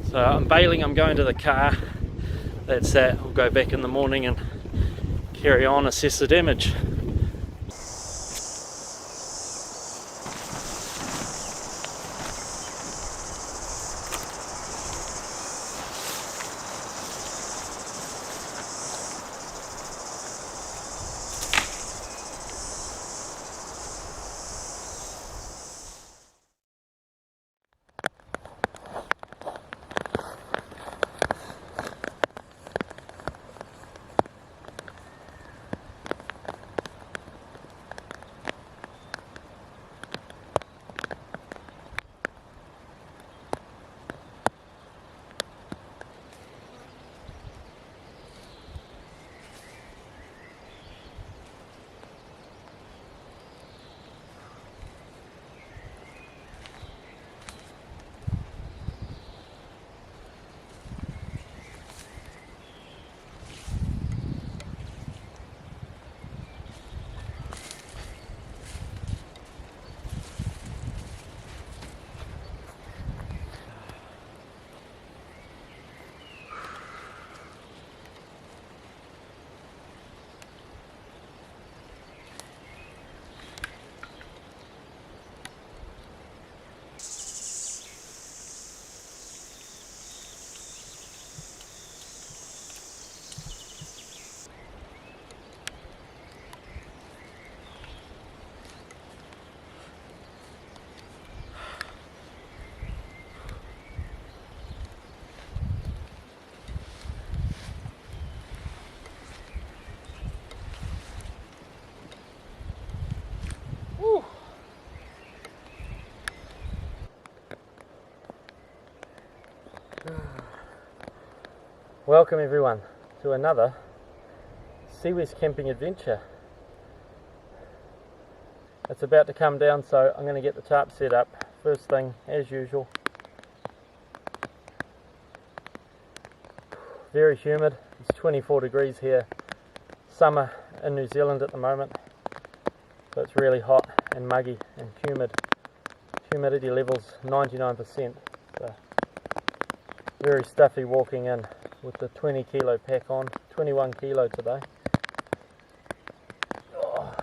So I'm bailing, I'm going to the car. That's that. I'll go back in the morning and carry on, assess the damage. Welcome everyone to another Sea West camping adventure. It's about to come down, so I'm going to get the tarp set up first thing as usual. Very humid, it's 24 degrees here, summer in New Zealand at the moment, so it's really hot and muggy and humid. Humidity levels 99%, so very stuffy walking in with the 20 kilo pack on, 21 kilo today. Oh.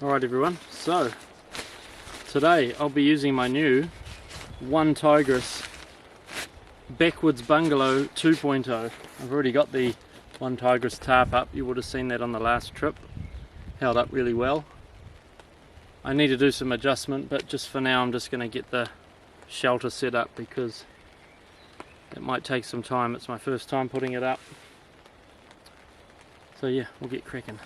Alright everyone, so today I'll be using my new One Tigress Backwoods Bungalow 2.0. I've already got the One Tigress tarp up, you would have seen that on the last trip. Held up really well. I need to do some adjustment, but just for now I'm just going to get the shelter set up because it might take some time. It's my first time putting it up. So yeah, we'll get cracking.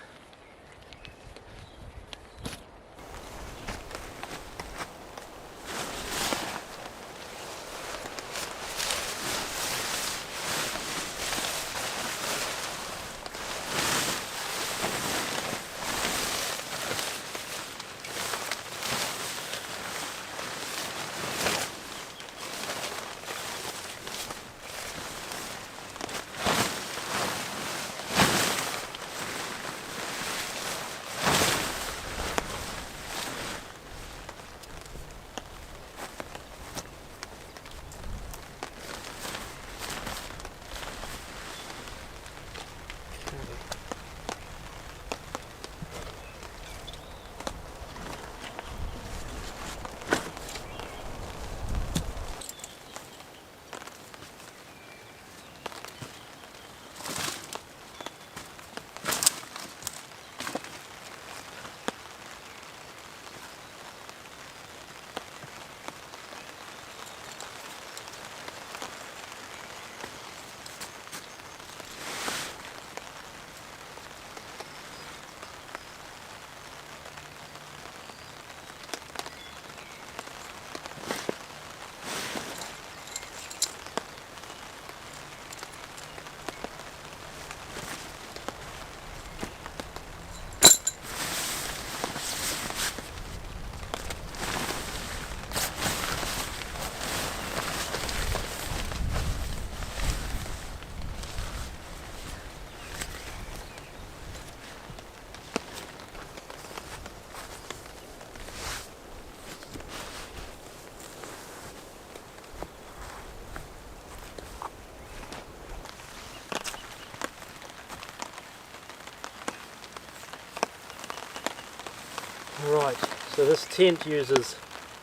Right, so this tent uses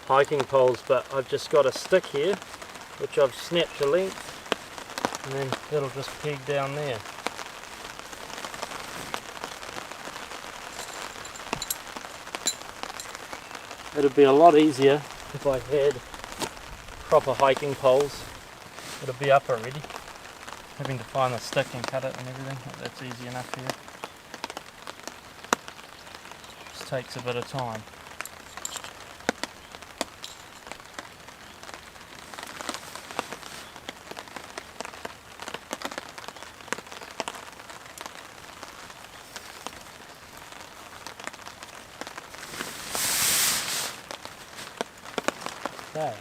hiking poles, but I've just got a stick here which I've snapped to length, and then it'll just peg down there. It'd be a lot easier if I had proper hiking poles. It'll be up already. Having to find the stick and cut it and everything, that's easy enough here. Takes a bit of time. Okay.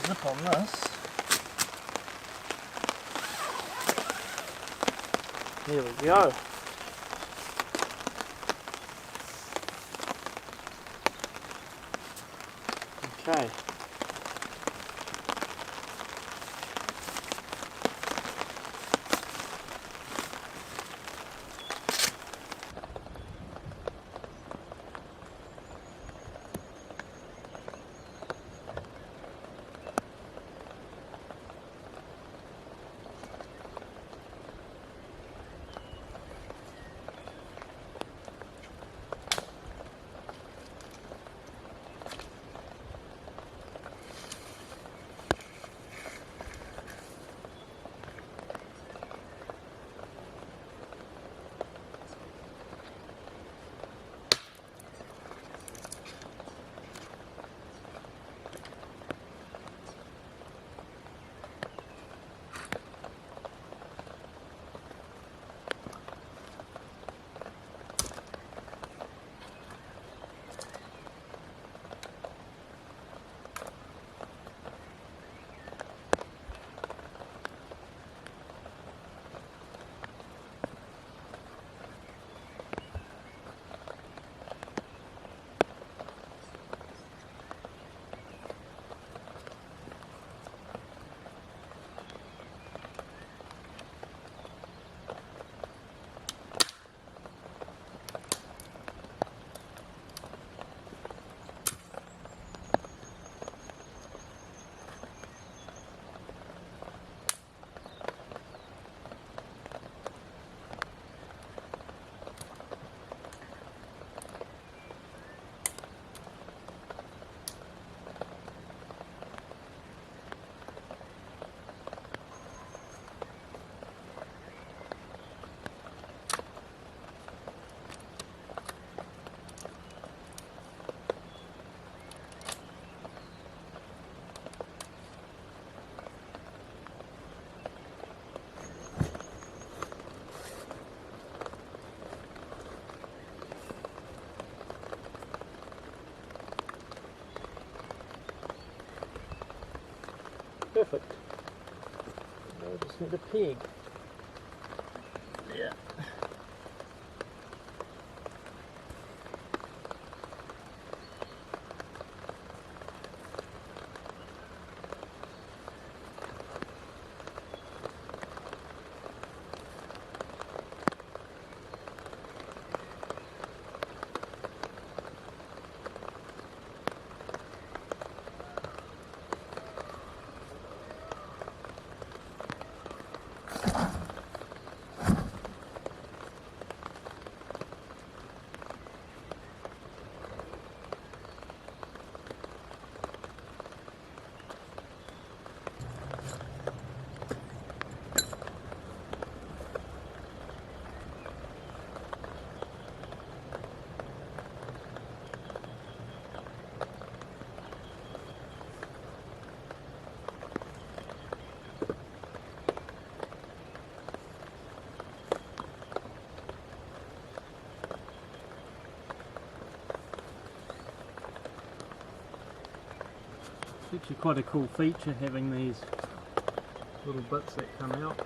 Zip on this. Here we go. Okay. perfect. Now we just need a peg. Yeah. It's actually quite a cool feature having these little bits that come out.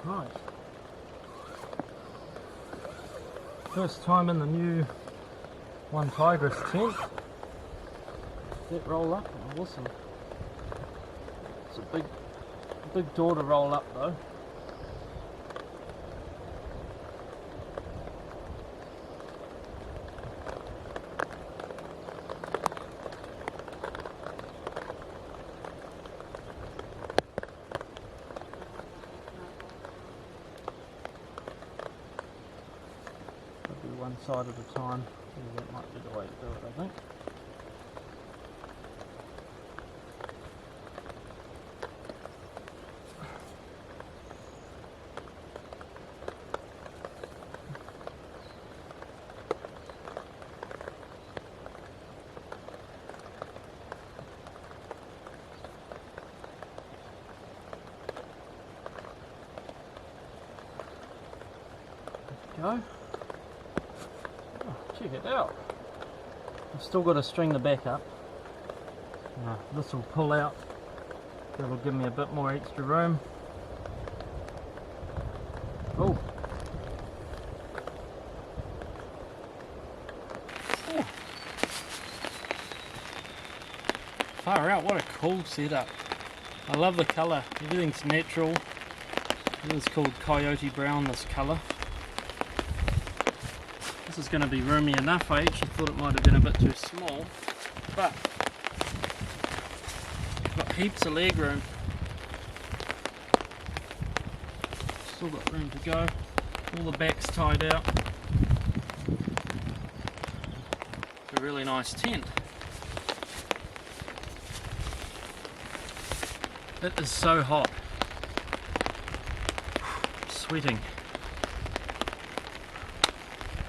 Right. First time in the new One Tigress tent. That roll up, awesome. It's a big door to roll up though. One side at a time. Yeah, that might be the way to do it, I think. There we go. Check it out. I've still got to string the back up. Now, this will pull out. That'll give me a bit more extra room. Oh. Far out, what a cool setup. I love the colour. Everything's natural. It is called Coyote Brown, this colour. This is going to be roomy enough. I actually thought it might have been a bit too small, but I've got heaps of leg room. Still got room to go. All the back's tied out. It's a really nice tent. It is so hot. I'm sweating.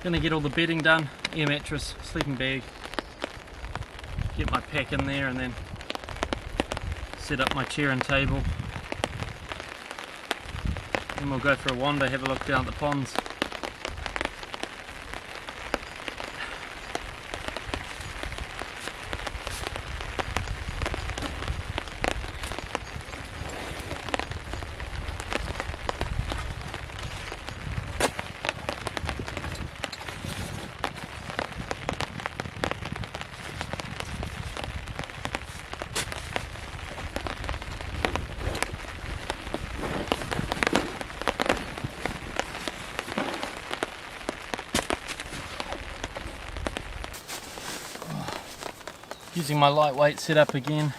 Gonna get all the bedding done, air mattress, sleeping bag, get my pack in there and then set up my chair and table. Then we'll go for a wander, have a look down at the ponds. Using my lightweight setup again.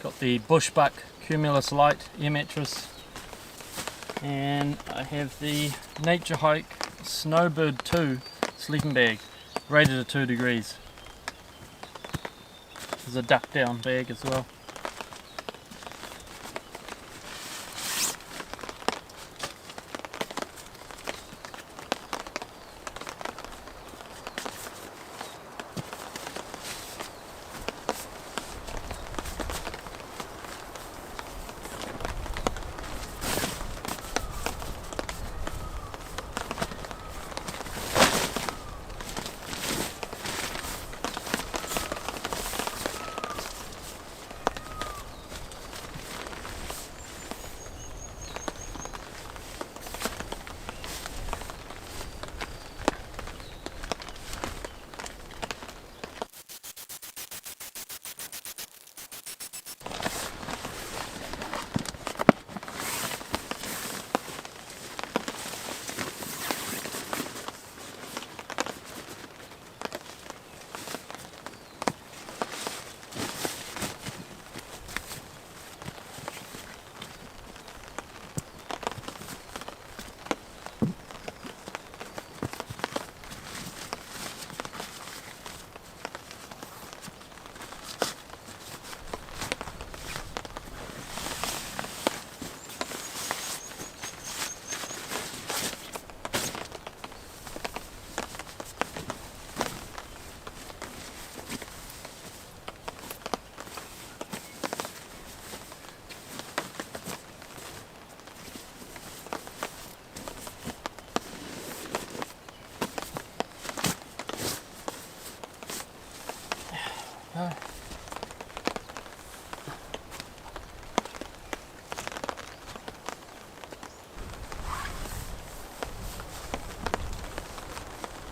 Got the Bushbuck Cumulus Light air mattress, and I have the Nature Hike Snowbird 2 sleeping bag, rated at 2 degrees. There's a duck down bag as well.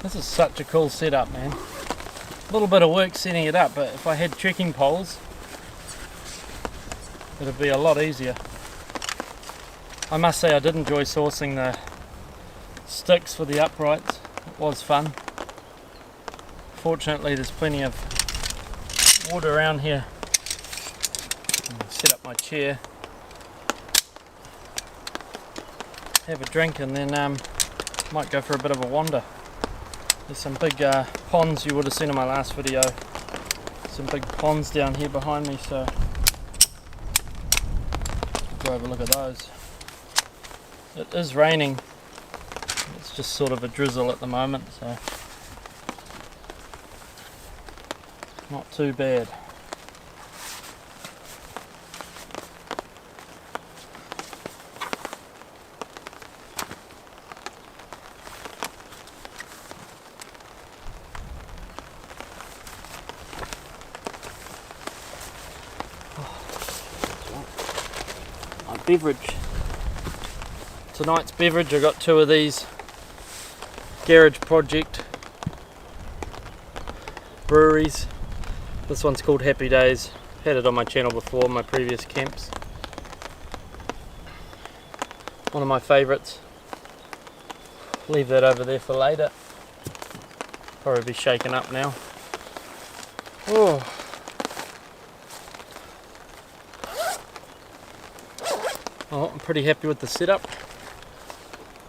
This is such a cool setup, man. A little bit of work setting it up, but if I had trekking poles, it'd be a lot easier. I must say I did enjoy sourcing the sticks for the uprights. It was fun. Fortunately, there's plenty of water around here. Set up my chair, have a drink, and then might go for a bit of a wander. There's some big ponds you would have seen in my last video. Some big ponds down here behind me, so go have a look at those. It is raining. It's just sort of a drizzle at the moment, so not too bad. Beverage. Tonight's beverage, I got 2 of these Garage Project breweries. This one's called Happy Days. Had it on my channel before, my previous camps. One of my favourites. Leave that over there for later. Probably be shaken up now. Oh. Oh, I'm pretty happy with the setup.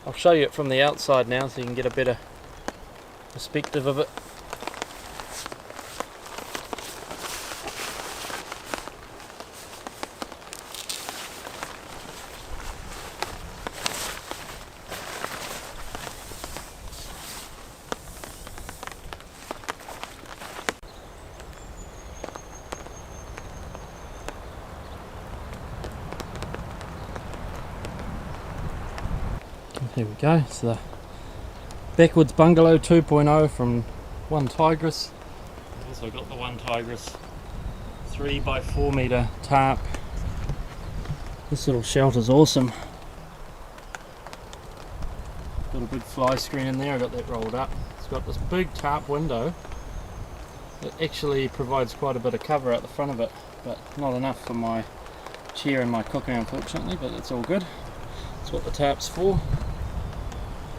I'll show you it from the outside now so you can get a better perspective of it. Here we go, it's the Backwoods Bungalow 2.0 from One Tigress. I've also got the One Tigress 3 by 4 meter tarp. This little shelter's awesome. Got a big fly screen in there, I got that rolled up. It's got this big tarp window. It actually provides quite a bit of cover out the front of it, but not enough for my chair and my cooking unfortunately, but it's all good. That's what the tarp's for.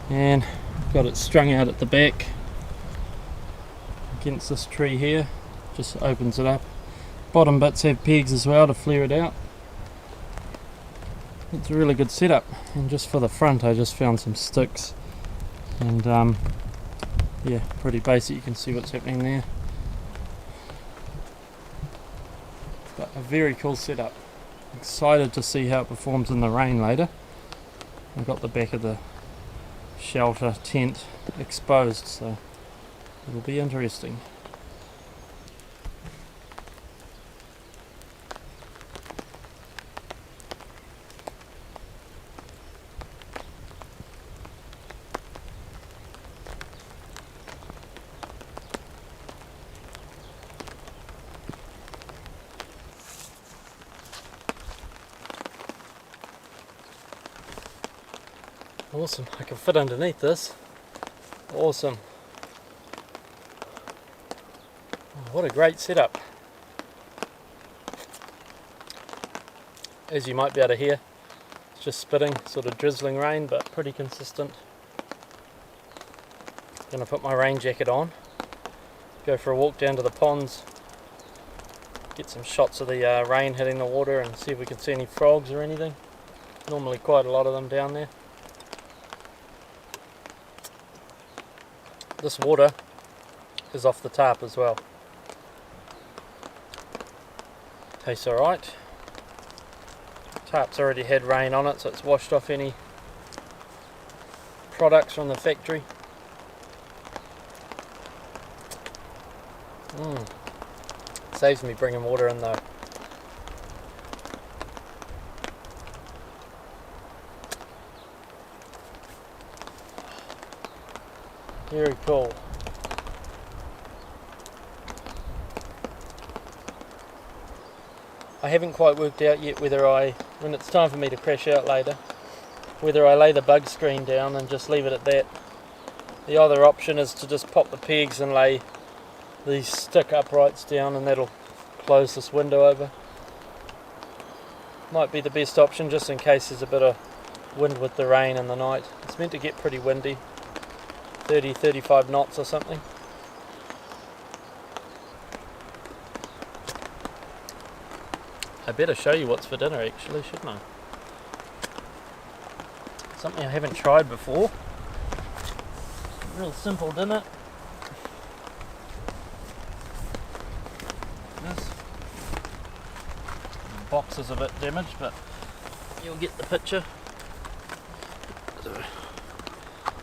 And got it strung out at the back against this tree here, just opens it up. Bottom bits have pegs as well to flare it out. It's a really good setup, and just for the front I just found some sticks And yeah, pretty basic. You can see what's happening there, but a very cool setup. Excited to see how it performs in the rain later. I've got the back of the shelter tent exposed, so it'll be interesting. Awesome, I can fit underneath this. Awesome. Oh, what a great setup. As you might be able to hear, it's just spitting, sort of drizzling rain, but pretty consistent. Gonna put my rain jacket on, go for a walk down to the ponds, get some shots of the rain hitting the water and see if we can see any frogs or anything. Normally quite a lot of them down there. This water is off the tap as well. Tastes alright. Tap's already had rain on it, so it's washed off any products from the factory. Saves me bringing water in though. Very cool. I haven't quite worked out yet whether when it's time for me to crash out later, whether I lay the bug screen down and just leave it at that. The other option is to just pop the pegs and lay these stick uprights down, and that'll close this window over. Might be the best option just in case there's a bit of wind with the rain in the night. It's meant to get pretty windy. 30-35 knots or something. I better show you what's for dinner actually, shouldn't I? Something I haven't tried before. Real simple dinner. This box is a bit damaged, but you'll get the picture.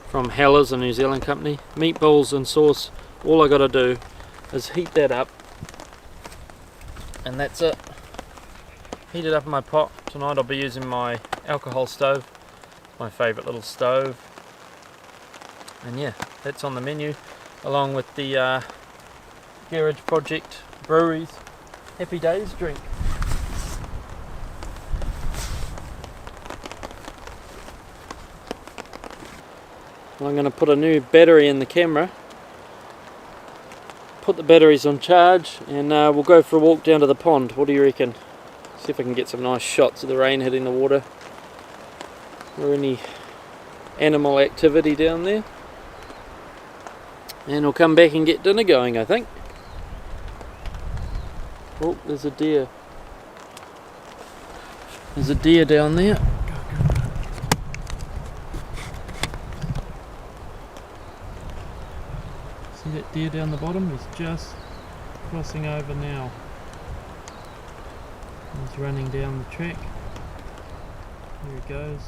From Heller's, a New Zealand company. Meatballs and sauce. All I gotta do is heat that up, and that's it. Heat it up in my pot. Tonight I'll be using my alcohol stove, my favourite little stove. And yeah, that's on the menu, along with the Garage Project Brewery's Happy Days drink. I'm going to put a new battery in the camera, put the batteries on charge, and we'll go for a walk down to the pond. What do you reckon? See if I can get some nice shots of the rain hitting the water, or any animal activity down there. And we'll come back and get dinner going, I think. Oh, there's a deer. There's a deer down there. See that deer down the bottom? He's just crossing over now. He's running down the track. There he goes.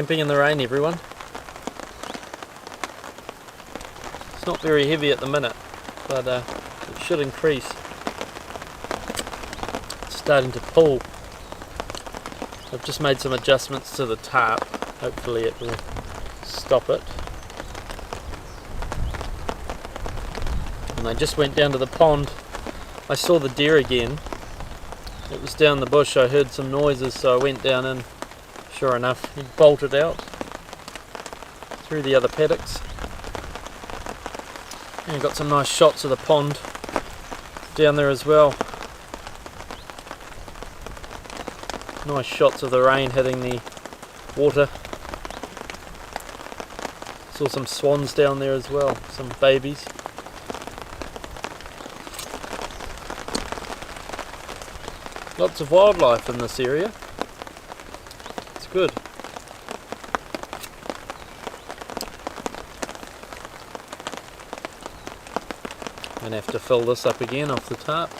Camping in the rain, everyone. It's not very heavy at the minute, but it should increase. It's starting to pull. I've just made some adjustments to the tarp. Hopefully it will stop it. And I just went down to the pond. I saw the deer again. It was down the bush. I heard some noises, so I went down in. Sure enough, he bolted out through the other paddocks. And got some nice shots of the pond down there as well. Nice shots of the rain hitting the water. Saw some swans down there as well, some babies. Lots of wildlife in this area. It's good. I'm going to have to fill this up again off the tarp.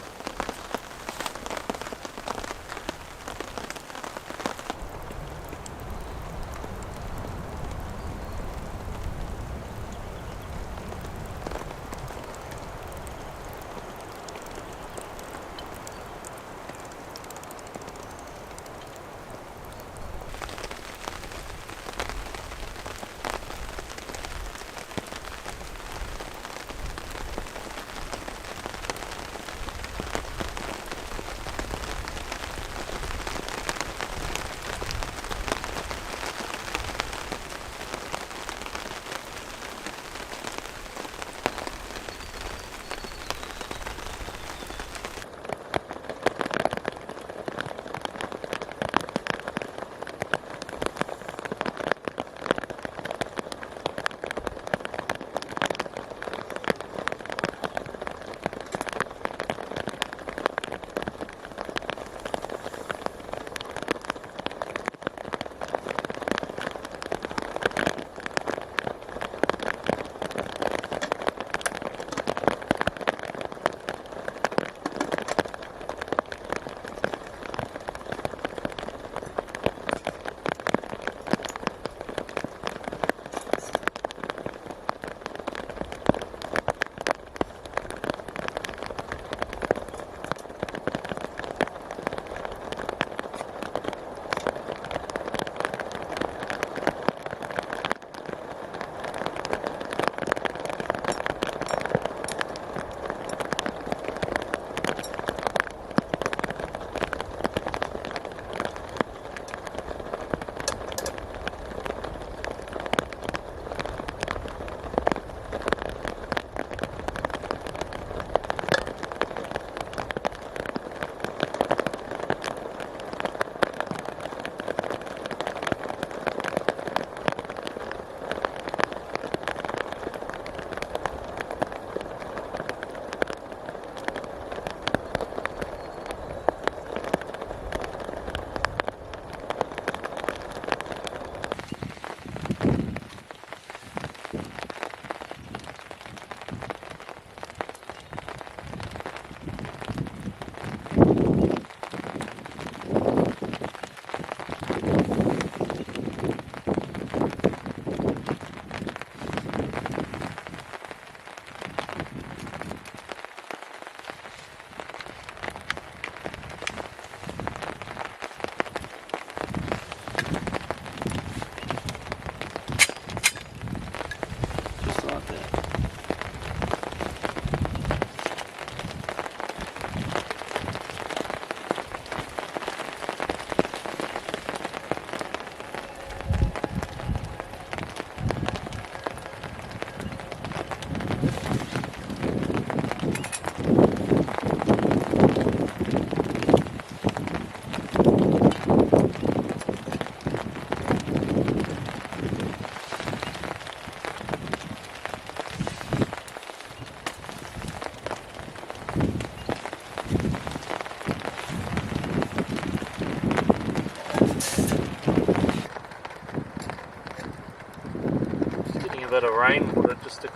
bit of rainwater just to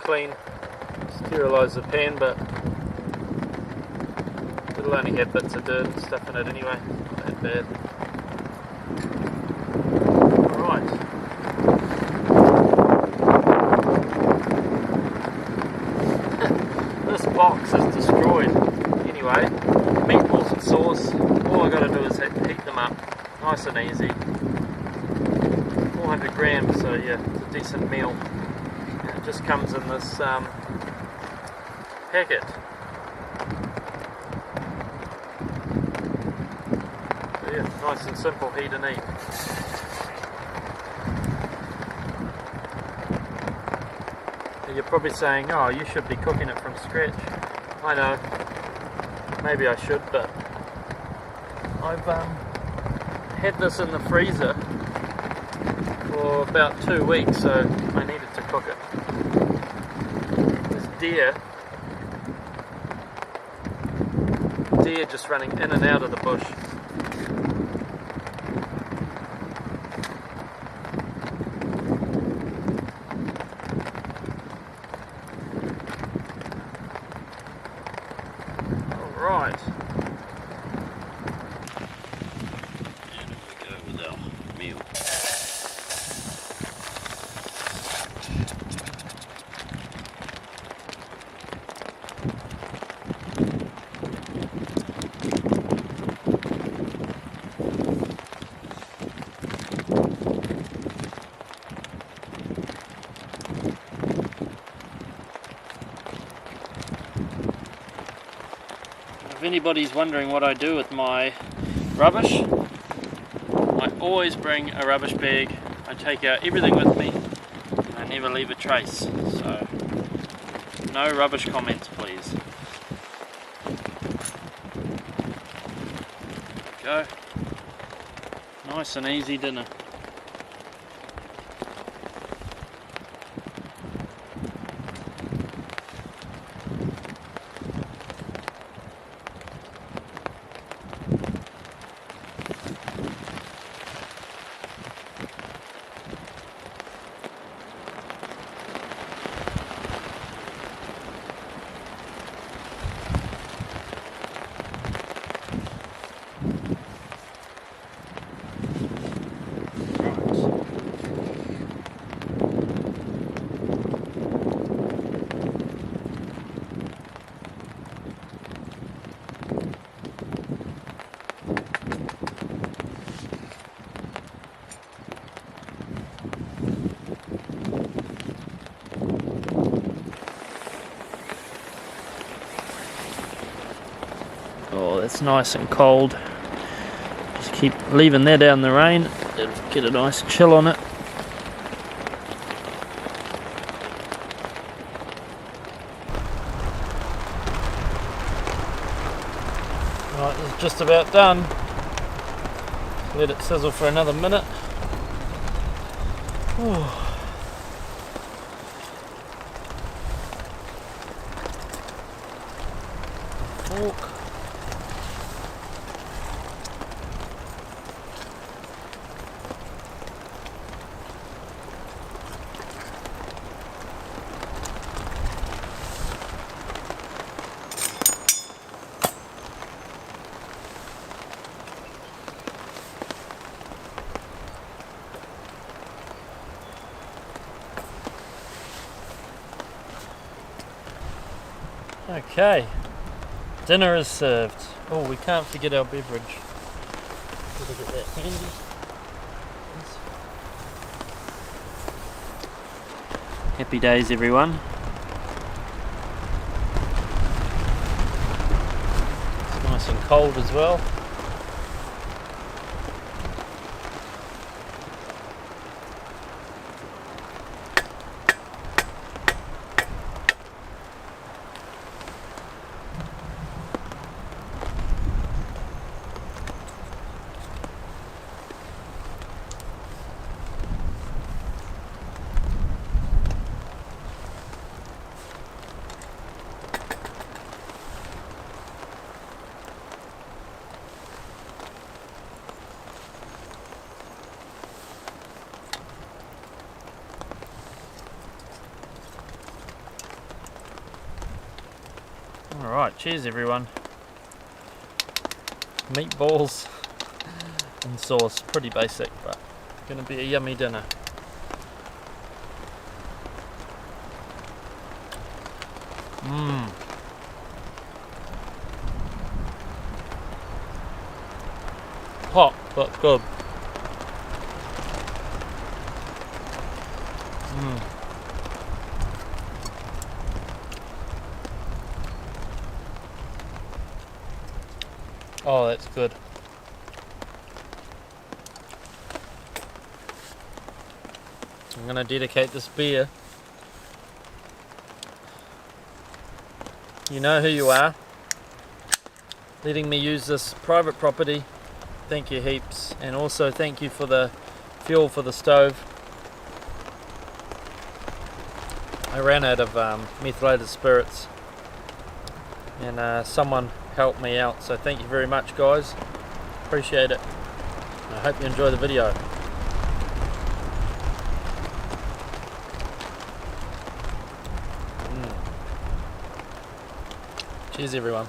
sterilise the pan, but it'll only have bits of dirt and stuff in it anyway, not that bad. Alright, box is destroyed. Anyway, meatballs and sauce, all I gotta do is heat them up, nice and easy. 400 grams, so yeah, it's a decent meal. And it just comes in this packet. So yeah, nice and simple, heat and eat. You're probably saying, oh, you should be cooking it from scratch. I know, maybe I should, but I've had this in the freezer for about 2 weeks, so I needed to cook it. There's deer just running in and out of the bush. Right. And we go with our meal. If anybody's wondering what I do with my rubbish, I always bring a rubbish bag. I take out everything with me. I never leave a trace. So, no rubbish comments, please. Go. Nice and easy dinner. Oh, that's nice and cold. Just keep leaving that out in the rain. It'll get a nice chill on it. Right, it's just about done. Let it sizzle for another minute. Ooh. Fork. Okay, dinner is served. Oh, we can't forget our beverage. Gotta get that handy. Happy days, everyone. It's nice and cold as well. Alright, cheers everyone. Meatballs and sauce, pretty basic, but gonna be a yummy dinner. Mmm. hot, but good. Oh, that's good. I'm going to dedicate this beer. You know who you are. Letting me use this private property. Thank you heaps. And also thank you for the fuel for the stove. I ran out of methylated spirits. And someone helped me out. So thank you very much, guys. Appreciate it. I hope you enjoy the video. Cheers, everyone.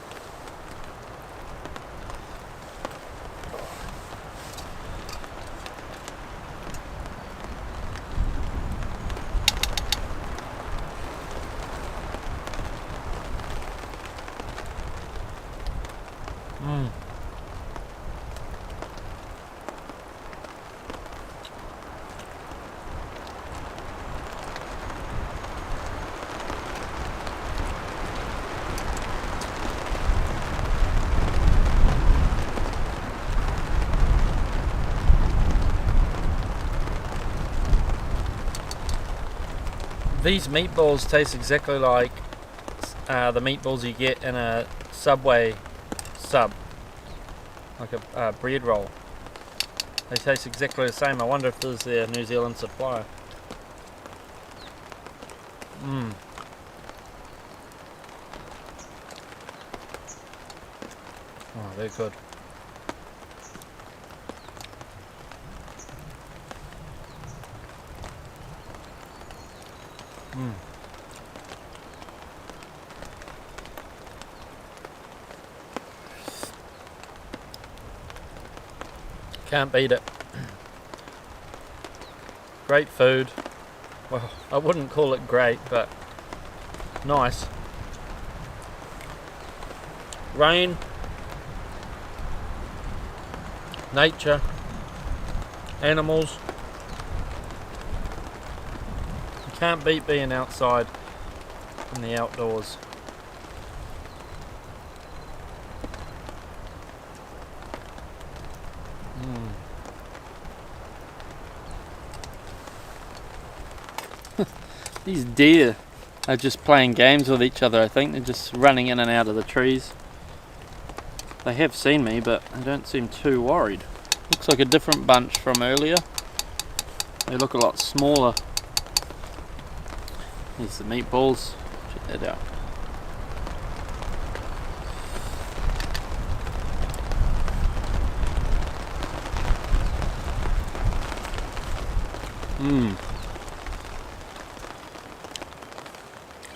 These meatballs taste exactly like the meatballs you get in a Subway sub, like a bread roll. They taste exactly the same. I wonder if this is their New Zealand supplier. Oh, they're good. Can't beat it. Great food. Well, I wouldn't call it great, but nice. Rain, nature, animals. You can't beat being outside in the outdoors. These deer are just playing games with each other. I think they're just running in and out of the trees. They have seen me, but they don't seem too worried. Looks like a different bunch from earlier. They look a lot smaller. Here's the meatballs. Check that out.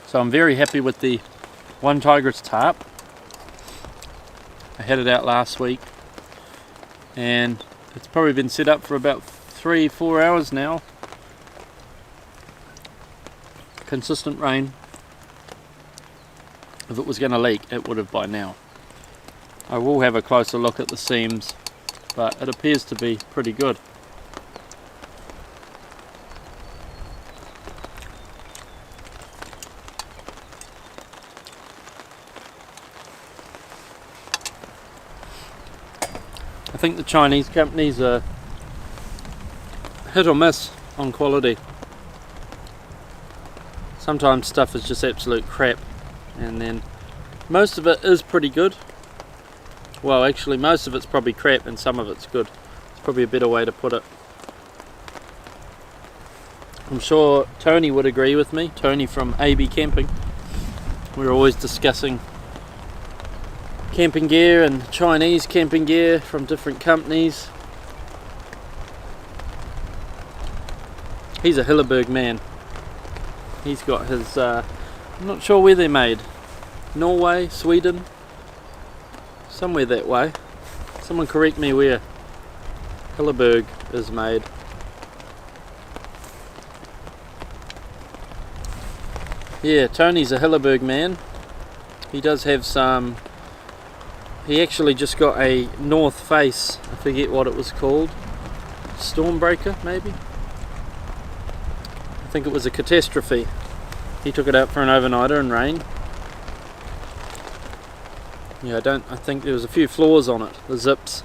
So I'm very happy with the One Tigress tarp. I had it out last week and it's probably been set up for about 3-4 hours now. Consistent rain. If it was going to leak, it would have by now. I will have a closer look at the seams, but it appears to be pretty good. I think the Chinese companies are hit or miss on quality. Sometimes stuff is just absolute crap, and then most of it is pretty good. Well, actually most of it's probably crap and some of it's good. It's probably a better way to put it. I'm sure Tony would agree with me, Tony from AB Camping. We're always discussing camping gear and Chinese camping gear from different companies. He's a Hilleberg man. He's got his, I'm not sure where they're made. Norway, Sweden, somewhere that way. Someone correct me where Hilleberg is made. Yeah, Tony's a Hilleberg man. He does have some he actually just got a north face, I forget what it was called, Stormbreaker maybe? I think it was a catastrophe. He took it out for an overnighter in rain. Yeah, I think there was a few flaws on it, the zips.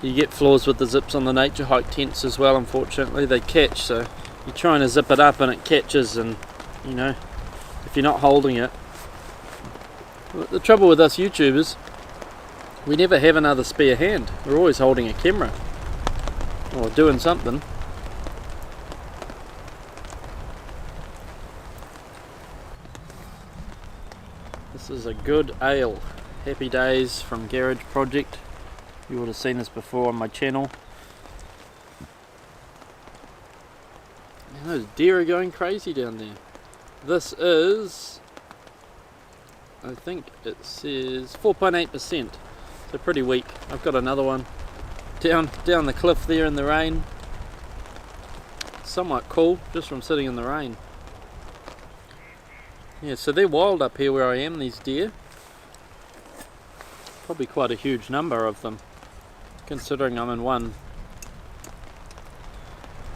You get flaws with the zips on the nature hike tents as well, unfortunately. They catch, so you're trying to zip it up and it catches, and you know, if you're not holding it. The trouble with us YouTubers, we never have another spare hand. We're always holding a camera or doing something. This is a good ale. Happy Days from Garage Project. You would have seen this before on my channel. And those deer are going crazy down there. This is, I think it says 4.8%. So pretty weak. I've got another one down the cliff there in the rain. Somewhat cool just from sitting in the rain. Yeah, so they're wild up here where I am, these deer. Probably quite a huge number of them, considering I'm in one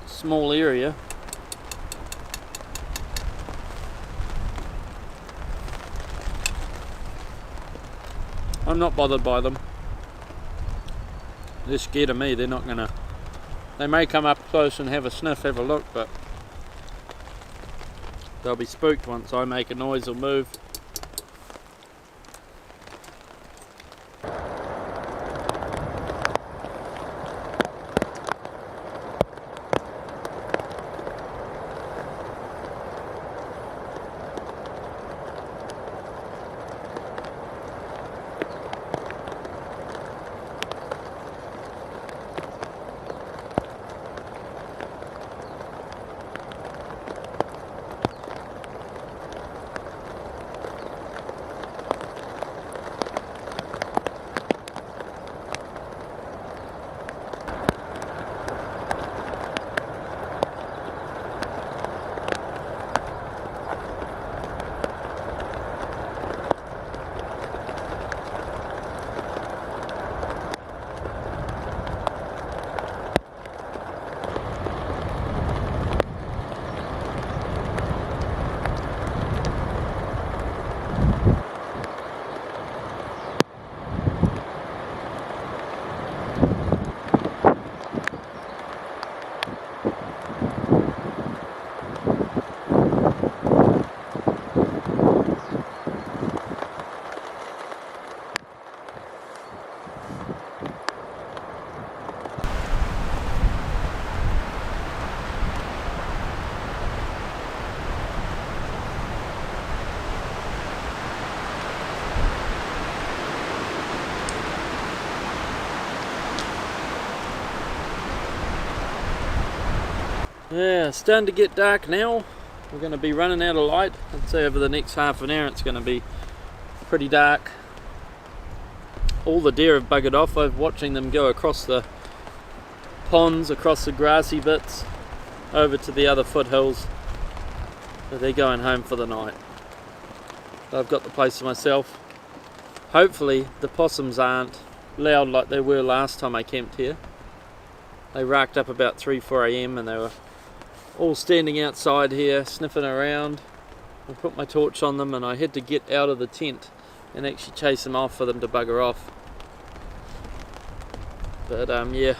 small area. I'm not bothered by them. They're scared of me. They're not gonna. They may come up close and have a sniff, have a look, but they'll be spooked once I make a noise or move. Yeah, it's starting to get dark now. We're going to be running out of light. I'd say over the next half an hour it's going to be pretty dark. All the deer have buggered off. I'm watching them go across the ponds, across the grassy bits, over to the other foothills. So they're going home for the night. I've got the place to myself. Hopefully the possums aren't loud like they were last time I camped here. They racked up about 3-4 AM and they were all standing outside here sniffing around. I put my torch on them and I had to get out of the tent and actually chase them off for them to bugger off. But yeah,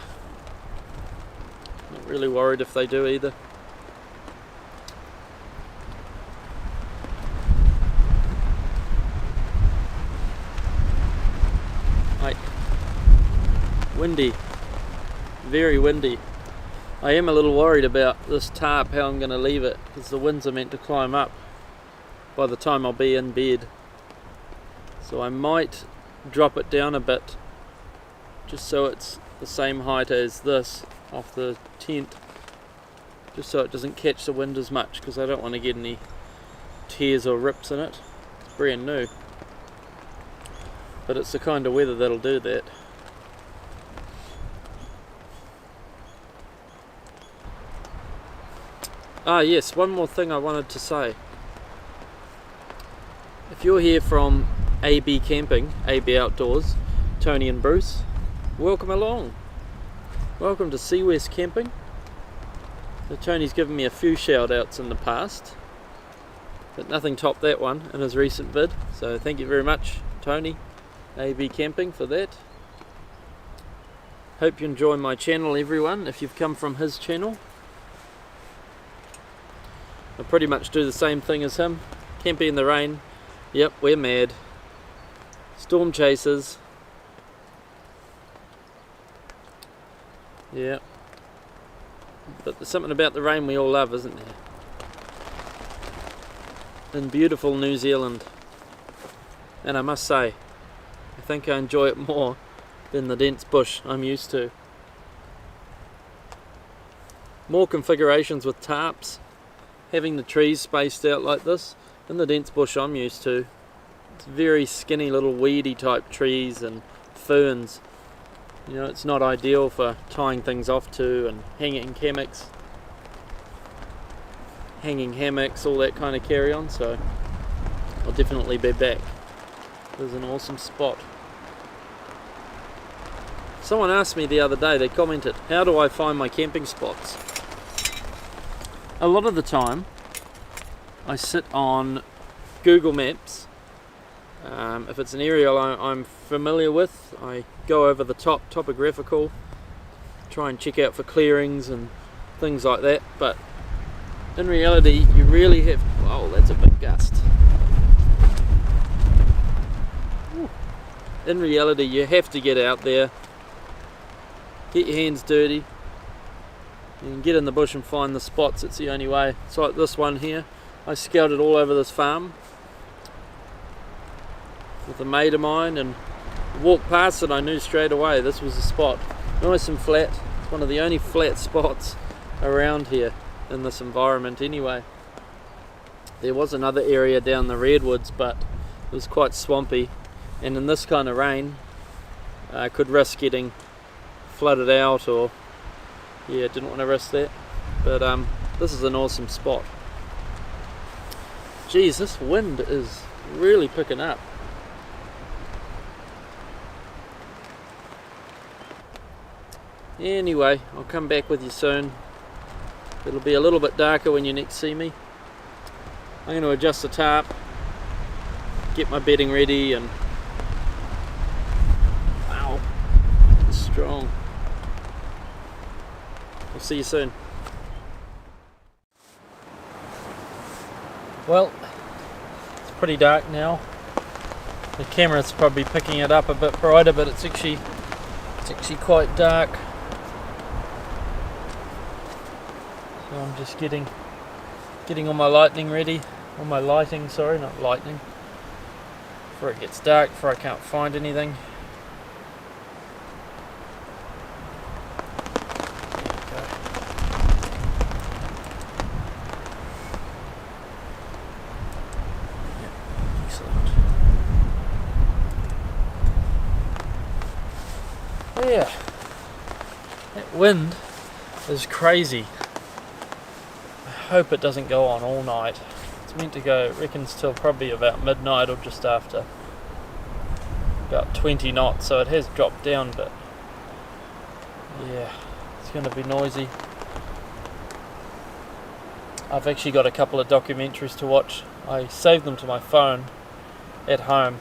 not really worried if they do either. Right, windy, very windy. I am a little worried about this tarp, how I'm going to leave it, because the winds are meant to climb up by the time I'll be in bed. So I might drop it down a bit, just so it's the same height as this off the tent, just so it doesn't catch the wind as much, because I don't want to get any tears or rips in it. It's brand new, but it's the kind of weather that'll do that. Ah yes, one more thing I wanted to say. If you're here from AB Camping, AB Outdoors, Tony and Bruce. Welcome along. Welcome to Sea West Camping. So Tony's given me a few shout outs in the past, but nothing topped that one in his recent vid. So thank you very much, Tony, AB Camping, for that. Hope you enjoy my channel, everyone, if you've come from his channel. I pretty much do the same thing as him. Camping in the rain. Yep, we're mad. Storm chasers. Yeah. But there's something about the rain we all love, isn't there? In beautiful New Zealand. And I must say, I think I enjoy it more than the dense bush I'm used to. More configurations with tarps, having the trees spaced out like this, than the dense bush I'm used to. It's very skinny little weedy type trees and ferns. You know, it's not ideal for tying things off to and hanging hammocks, all that kind of carry on, so I'll definitely be back. It was an awesome spot. Someone asked me the other day, they commented, how do I find my camping spots? A lot of the time I sit on Google Maps. If it's an area I'm familiar with, I go over the topographical, try and check out for clearings and things like that, but in reality you really have, oh, that's a big gust. In reality you have to get out there, get your hands dirty, you can get in the bush and find the spots. It's the only way. It's like this one here. I scouted all over this farm with a mate of mine and walked past it. I knew straight away this was the spot. Nice and flat. It's one of the only flat spots around here in this environment anyway. There was another area down the redwoods, but it was quite swampy, and in this kind of rain I could risk getting flooded out, or yeah, didn't want to risk that. But this is an awesome spot. Geez, this wind is really picking up. Anyway, I'll come back with you soon. It'll be a little bit darker when you next see me. I'm going to adjust the tarp, get my bedding ready, and wow, it's strong. I'll see you soon. Well, it's pretty dark now. The camera's probably picking it up a bit brighter, but it's actually quite dark. So I'm just getting all my lighting ready. All my lighting, sorry, not lightning. Before it gets dark, before I can't find anything. Yeah, that wind is crazy. I hope it doesn't go on all night. It's meant to go, reckons, till probably about midnight or just after. About 20 knots, so it has dropped down, but yeah, it's going to be noisy. I've actually got a couple of documentaries to watch. I saved them to my phone at home.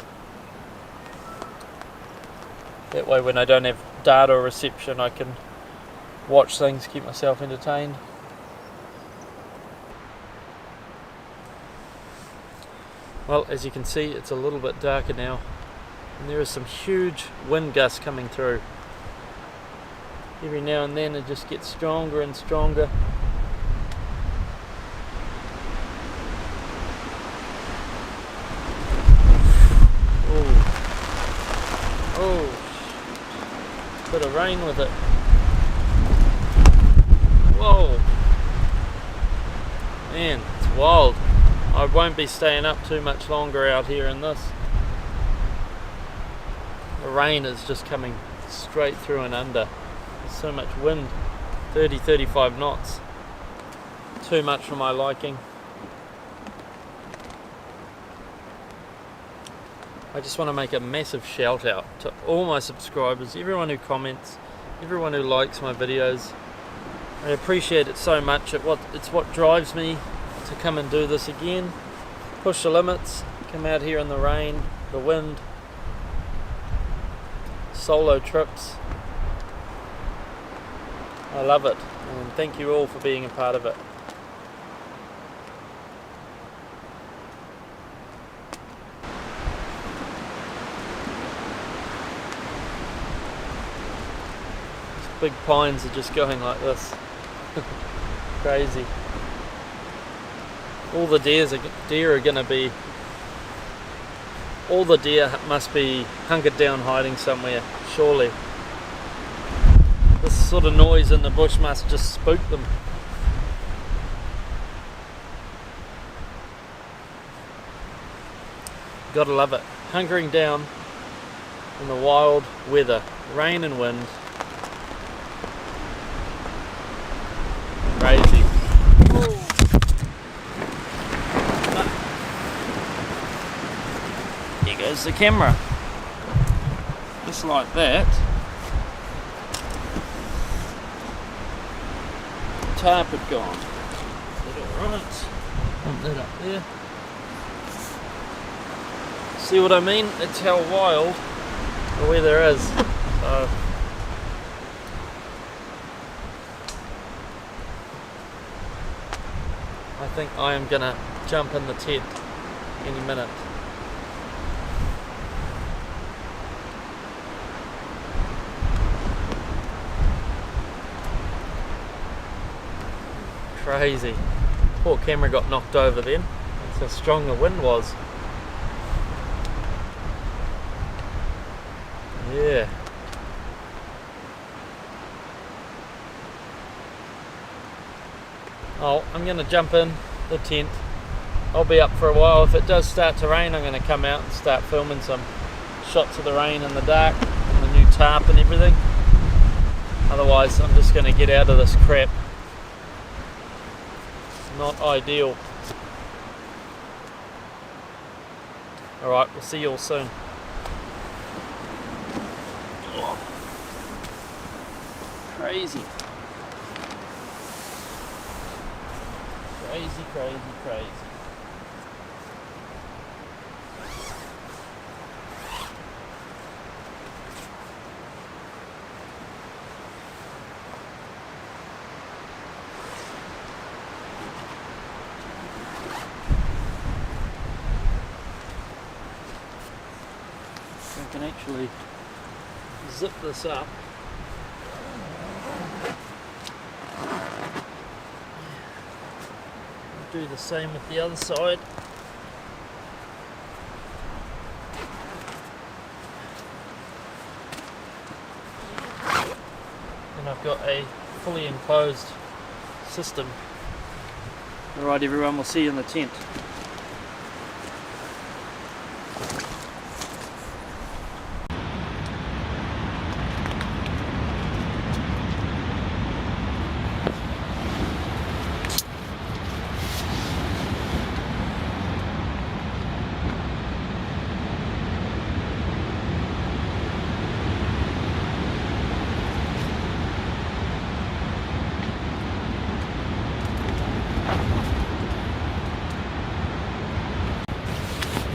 That way when I don't have data or reception I can watch things, keep myself entertained. Well, as you can see, it's a little bit darker now, and there is some huge wind gusts coming through. Every now and then it just gets stronger and stronger. Bit of rain with it. Whoa, man, it's wild. I won't be staying up too much longer out here in this. The rain is just coming straight through and under. There's so much wind, 30-35 knots. Too much for my liking. I just want to make a massive shout out to all my subscribers, everyone who comments, everyone who likes my videos. I appreciate it so much. It's what drives me to come and do this again. Push the limits, come out here in the rain, the wind, solo trips. I love it, and thank you all for being a part of it. These big pines are just going like this. Crazy. All the deer are gonna be. All the deer must be hunkered down hiding somewhere, surely. This sort of noise in the bush must just spook them. Gotta love it. Hunkering down in the wild weather, rain and wind. Crazy. Here goes the camera. Just like that. The tarp had gone. Is that alright? Pump that up there. See what I mean? It's how wild the weather is. So I think I am gonna jump in the tent any minute. Crazy. Poor camera got knocked over then. That's how strong the wind was. Yeah. Oh, I'm going to jump in the tent. I'll be up for a while. If it does start to rain, I'm going to come out and start filming some shots of the rain in the dark and the new tarp and everything. Otherwise, I'm just going to get out of this crap. Not ideal. Alright, we'll see you all soon. Oh. Crazy. Crazy, crazy, crazy. I can actually zip this up. Do the same with the other side. And I've got a fully enclosed system. Alright everyone, we'll see you in the tent.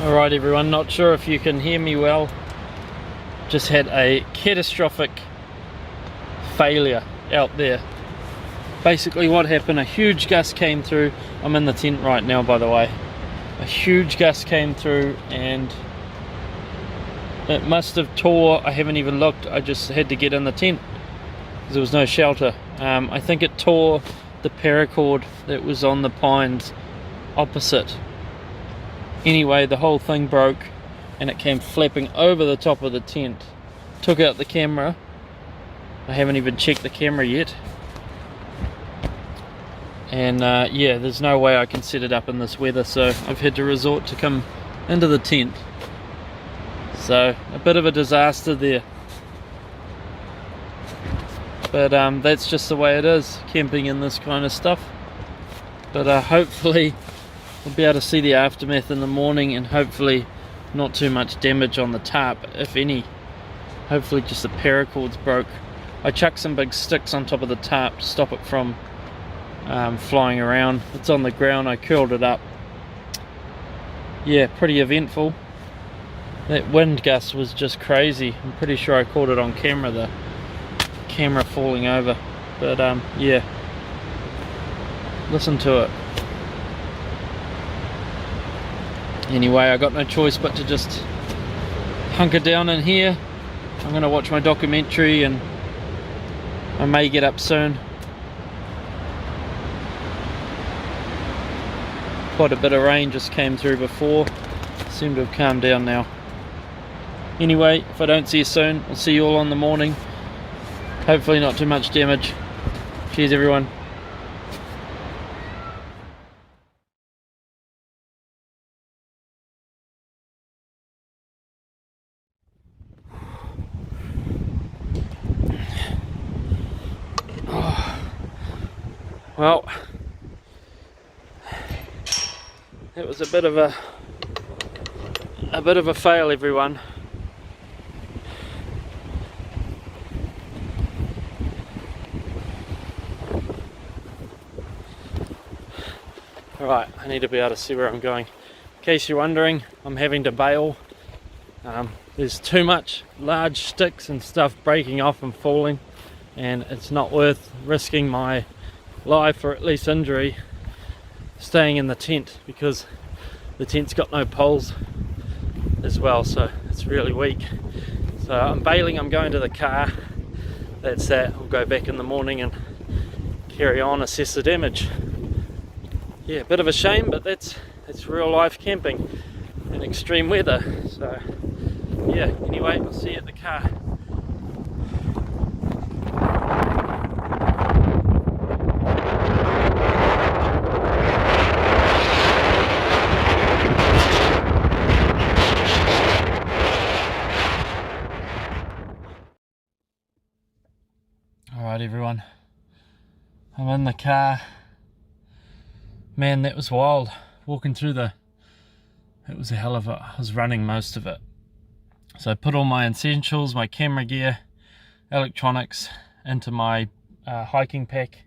Alright everyone, not sure if you can hear me well. Just had a catastrophic failure out there. Basically what happened, a huge gust came through. I'm in the tent right now, by the way. A huge gust came through and it must have tore. I haven't even looked. I just had to get in the tent because there was no shelter. I think it tore the paracord that was on the pines opposite. Anyway, the whole thing broke and it came flapping over the top of the tent. Took out the camera. I haven't even checked the camera yet. And yeah, there's no way I can set it up in this weather, so I've had to resort to come into the tent. So, a bit of a disaster there. But that's just the way it is, camping in this kind of stuff. But hopefully we'll be able to see the aftermath in the morning, and hopefully not too much damage on the tarp, if any. Hopefully just the paracords broke. I chucked some big sticks on top of the tarp to stop it from flying around. It's on the ground, I curled it up. Yeah, pretty eventful. That wind gust was just crazy. I'm pretty sure I caught it on camera, the camera falling over. But yeah, listen to it. Anyway, I got no choice but to just hunker down in here. I'm going to watch my documentary and I may get up soon. Quite a bit of rain just came through before. Seem to have calmed down now. Anyway, if I don't see you soon, I'll see you all on the morning. Hopefully not too much damage. Cheers everyone. Well, it was a bit of a fail, everyone. Alright, I need to be able to see where I'm going. In case you're wondering, I'm having to bail. There's too much large sticks and stuff breaking off and falling, and it's not worth risking my life, or at least injury, staying in the tent, because the tent's got no poles as well, so it's really weak. So I'm bailing, I'm going to the car. That's that. I'll go back in the morning and carry on, assess the damage. Yeah, a bit of a shame, but that's real life camping in extreme weather. So yeah, anyway, I'll see you at the car. Alright everyone, I'm in the car. Man, that was wild. Walking through it was a hell of a, I was running most of it. So I put all my essentials, my camera gear, electronics into my hiking pack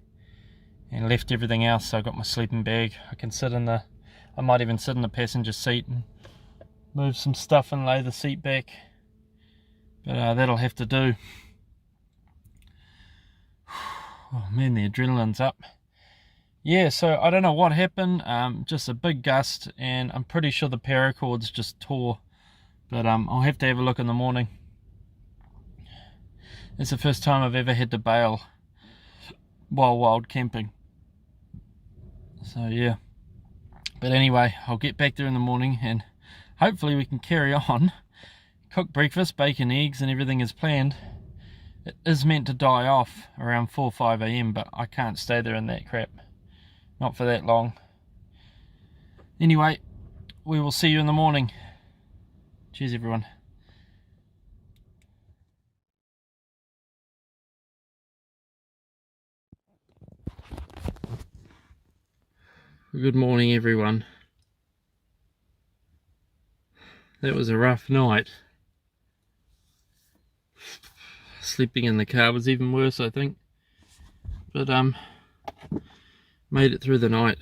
and left everything else. So I got my sleeping bag. I might even sit in the passenger seat and move some stuff and lay the seat back. But that'll have to do. Oh man, the adrenaline's up. Yeah, so I don't know what happened, just a big gust, and I'm pretty sure the paracords just tore. But I'll have to have a look in the morning. It's the first time I've ever had to bail while wild camping. So yeah. But anyway, I'll get back there in the morning and hopefully we can carry on. Cook breakfast, bacon, eggs, and everything is planned. It is meant to die off around 4 or 5 AM, but I can't stay there in that crap. Not for that long. Anyway, we will see you in the morning. Cheers everyone. Good morning everyone. That was a rough night. Sleeping in the car was even worse, I think. But made it through the night.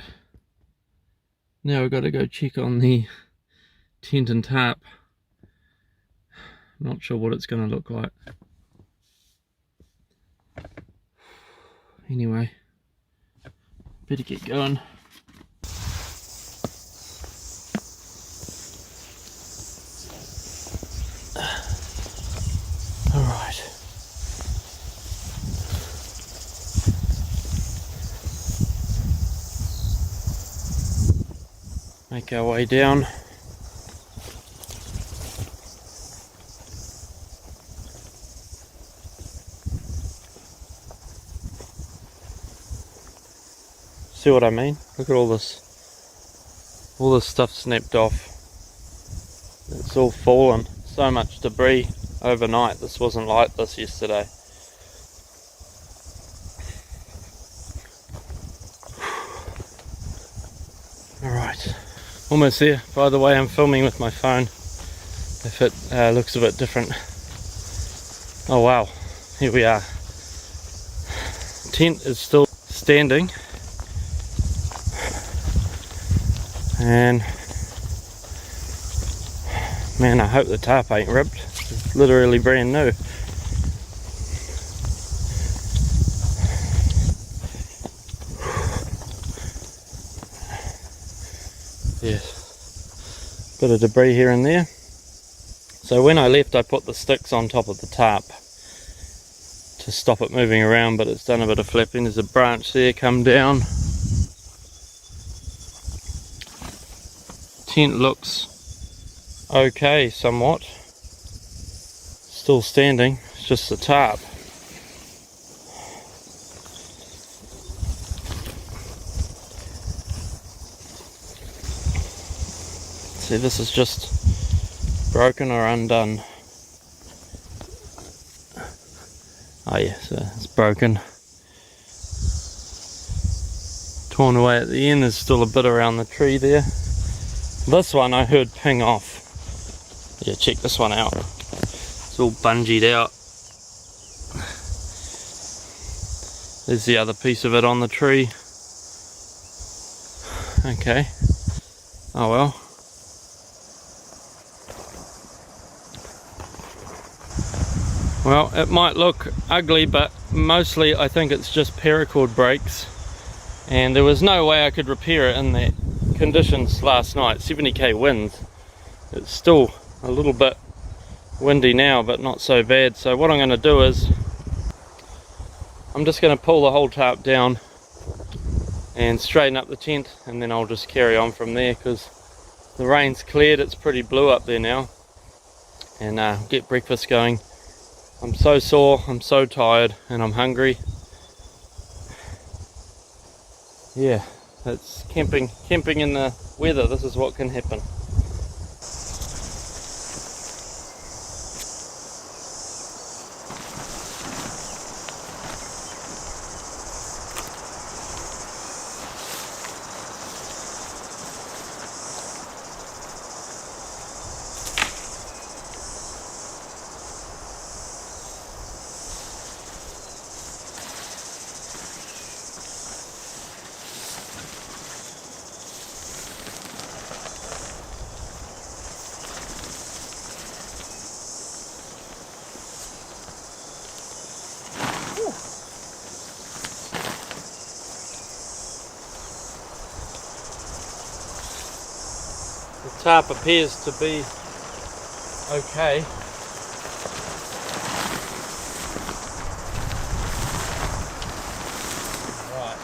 Now I've got to go check on the tent and tarp. Not sure what it's going to look like. Anyway, better get going. Alright. Make our way down. See what I mean? Look at all this stuff snapped off. It's all fallen. So much debris overnight. This wasn't like this yesterday. Alright, almost there. By the way, I'm filming with my phone. if it looks a bit different. Oh wow, here we are. Tent is still standing, and man, I hope the tarp ain't ripped. It's literally brand new. Yes, bit of debris here and there. So when I left, I put the sticks on top of the tarp to stop it moving around, but it's done a bit of flapping. There's a branch there come down. Tent looks okay somewhat. Still standing, it's just the tarp. See, this is just broken or undone. Oh yeah, so it's broken. Torn away at the end, there's still a bit around the tree there. This one I heard ping off. Yeah, check this one out. It's all bungeed out. There's the other piece of it on the tree. Okay. Oh well. Well, it might look ugly, but mostly I think it's just paracord breaks, and there was no way I could repair it in the conditions last night. 70k winds. It's still a little bit windy now, but not so bad. So what I'm going to do is I'm just going to pull the whole tarp down and straighten up the tent, and then I'll just carry on from there, because the rain's cleared. It's pretty blue up there now, and get breakfast going. I'm so sore, I'm so tired, and I'm hungry. Yeah, it's camping in the weather. This is what can happen. The tarp appears to be okay. Right.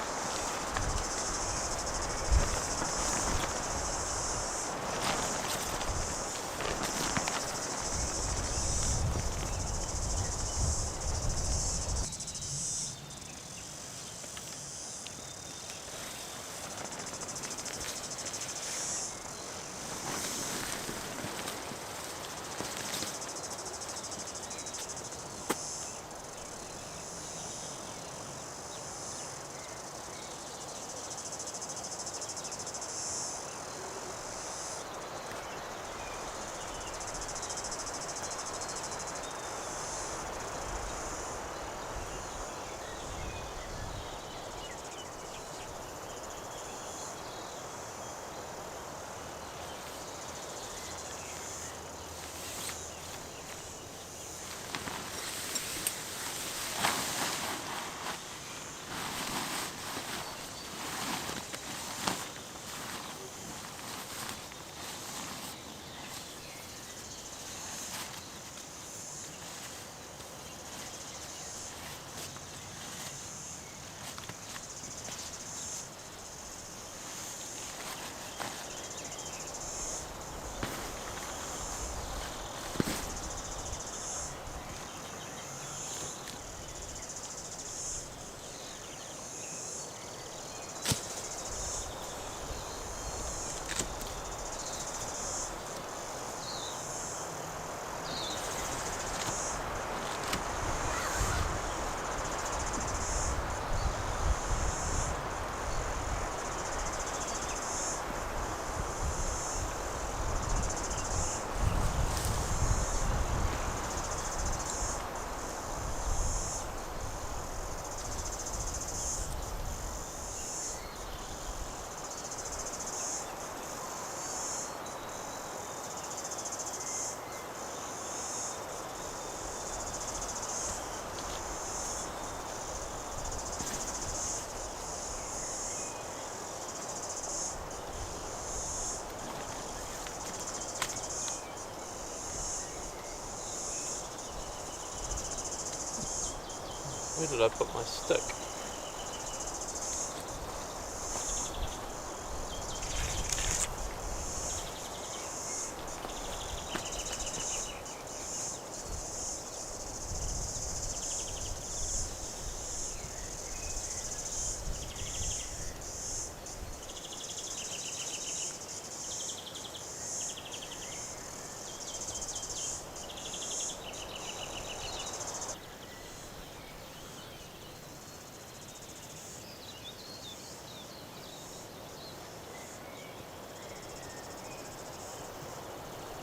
did I put my stick?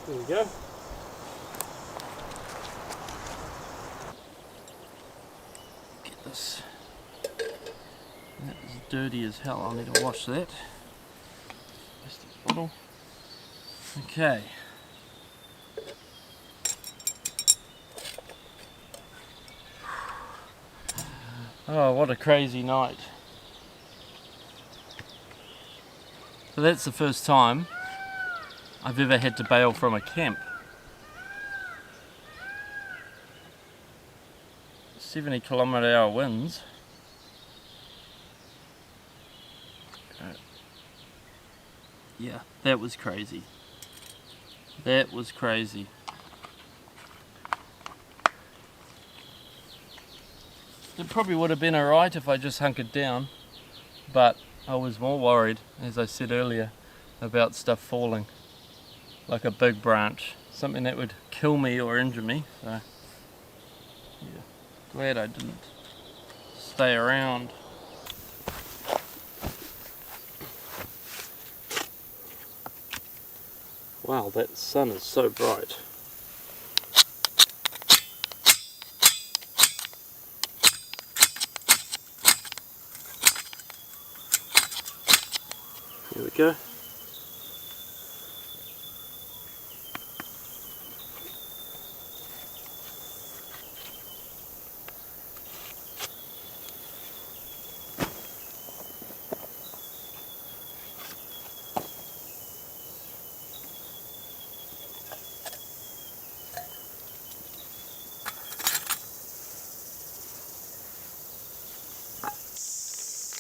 There we go. Get this. That is dirty as hell. I'll need to wash that. Plastic bottle. Okay. Oh, what a crazy night. So that's the first time I've ever had to bail from a camp. 70km/h winds. Yeah, that was crazy. That was crazy. It probably would have been alright if I just hunkered down, but I was more worried, as I said earlier, about stuff falling. Like a big branch, something that would kill me or injure me. So yeah, glad I didn't stay around. Wow, that sun is so bright. Here we go.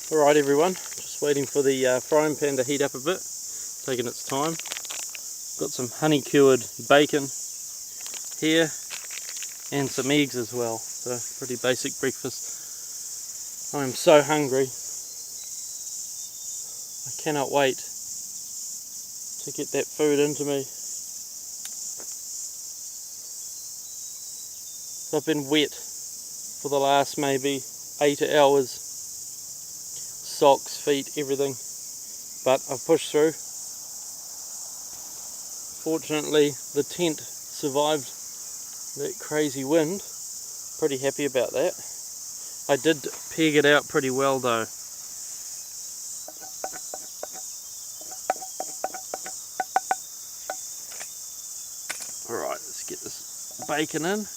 Alright everyone, just waiting for the frying pan to heat up a bit, taking its time. Got some honey cured bacon here and some eggs as well, so pretty basic breakfast. I'm so hungry, I cannot wait to get that food into me. So I've been wet for the last maybe 8 hours. Socks, feet, everything, but I've pushed through. Fortunately the tent survived that crazy wind, pretty happy about that. I did peg it out pretty well though. Alright, let's get this bacon in.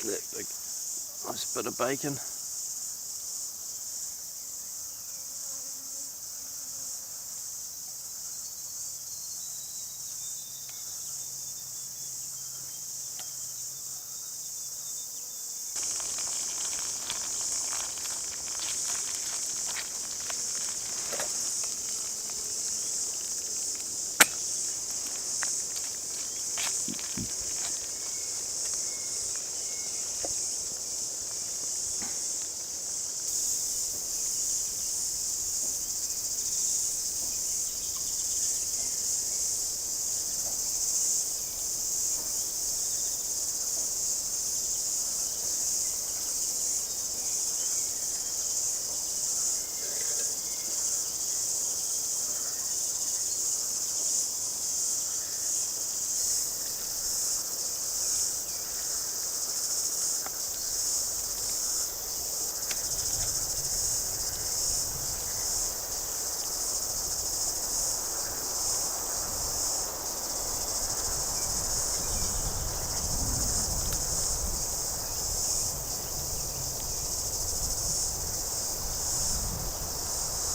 That big nice bit of bacon.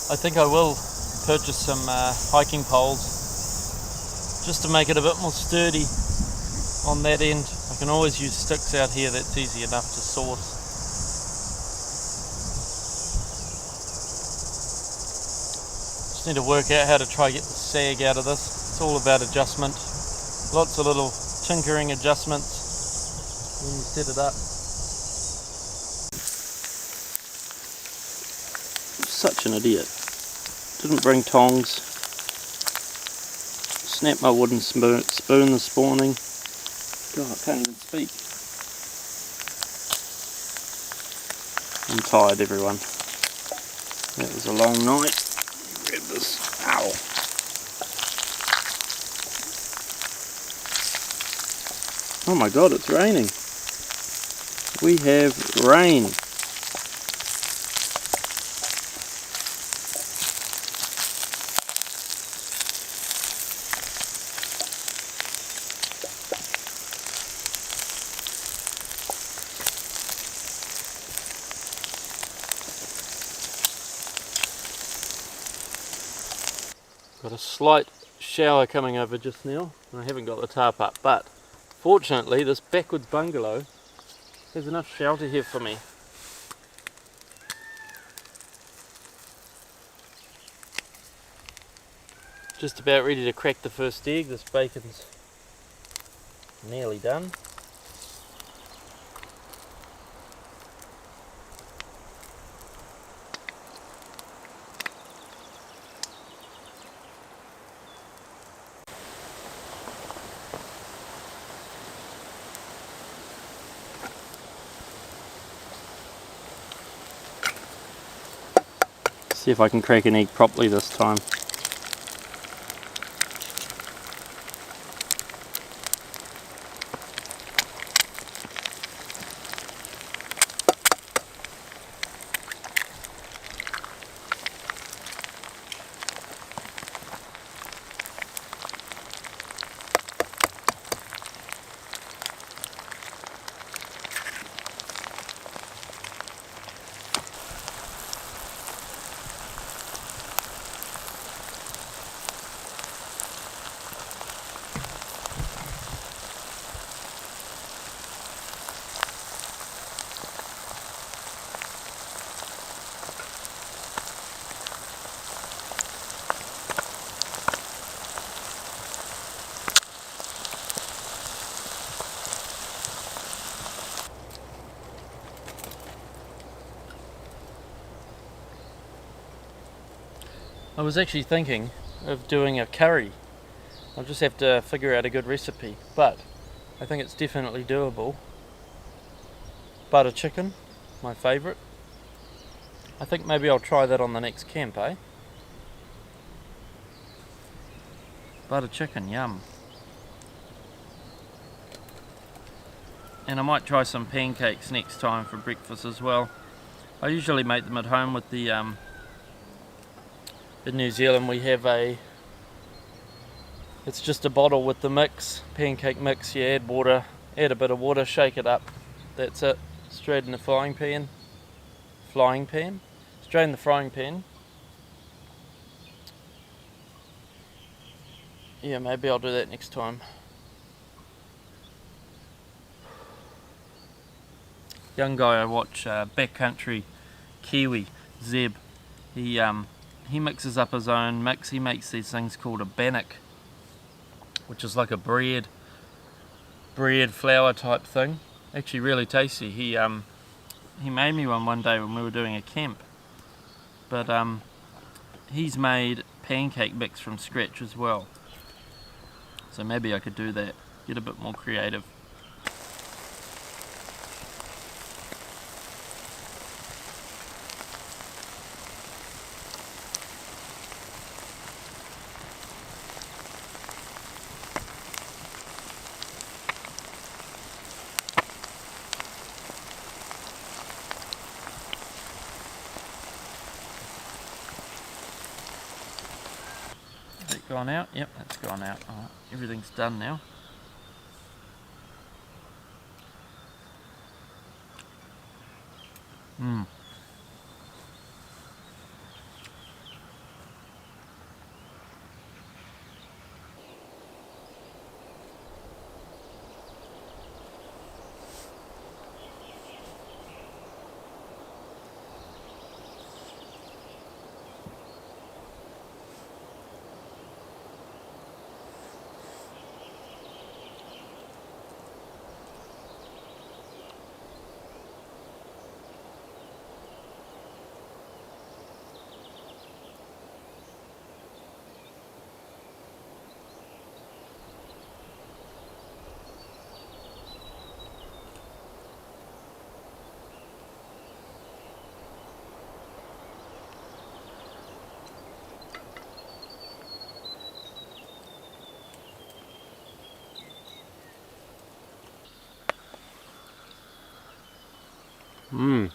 I think I will purchased some hiking poles just to make it a bit more sturdy on that end. I can always use sticks out here, that's easy enough to source. Just need to work out how to try get the sag out of this. It's all about adjustment. Lots of little tinkering adjustments when you set it up. Such an idiot. Didn't bring tongs. Snapped my wooden spoon this morning. God, I can't even speak. I'm tired, everyone. That was a long night. Grab this. Ow. Oh my god, it's raining. We have rain. Got a slight shower coming over just now, and I haven't got the tarp up, but fortunately this backwards bungalow has enough shelter here for me. Just about ready to crack the first egg. This bacon's nearly done. See if I can crack an egg properly this time. I was actually thinking of doing a curry. I'll just have to figure out a good recipe, but I think it's definitely doable. Butter chicken, my favourite. I think maybe I'll try that on the next camp, eh? Butter chicken, yum. And I might try some pancakes next time for breakfast as well. I usually make them at home with the in New Zealand we have it's just a bottle with the mix, pancake mix. You add water, add a bit of water, shake it up, that's it, straight in the frying pan, straight in the frying pan. Yeah, maybe I'll do that next time. Young guy I watch, backcountry Kiwi, Zeb, he mixes up his own mix. He makes these things called a bannock, which is like a bread flour type thing. Actually really tasty. He made me one day when we were doing a camp. But he's made pancake mix from scratch as well. So maybe I could do that, get a bit more creative. Gone out? Yep, that's gone out. Oh, everything's done now. I'm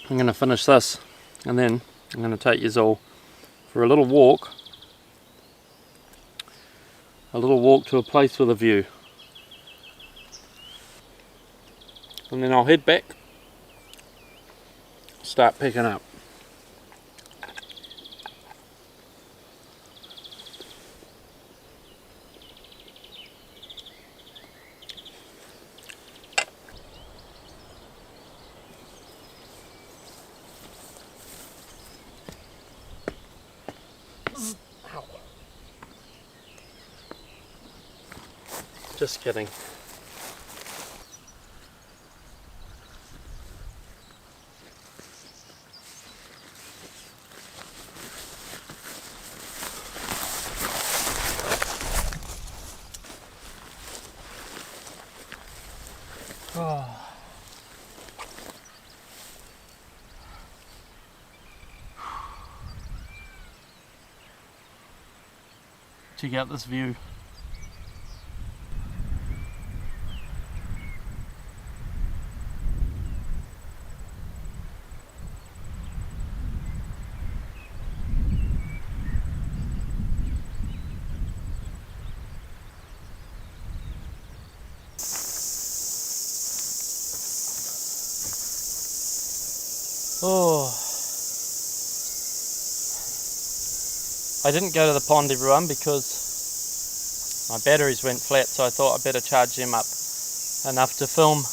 going to finish this and then I'm going to take you all for a little walk to a place with a view, and then I'll head back, start picking up. Just kidding. Oh. Check out this view. Oh, I didn't go to the pond, everyone, because my batteries went flat, so I thought I'd better charge them up enough to film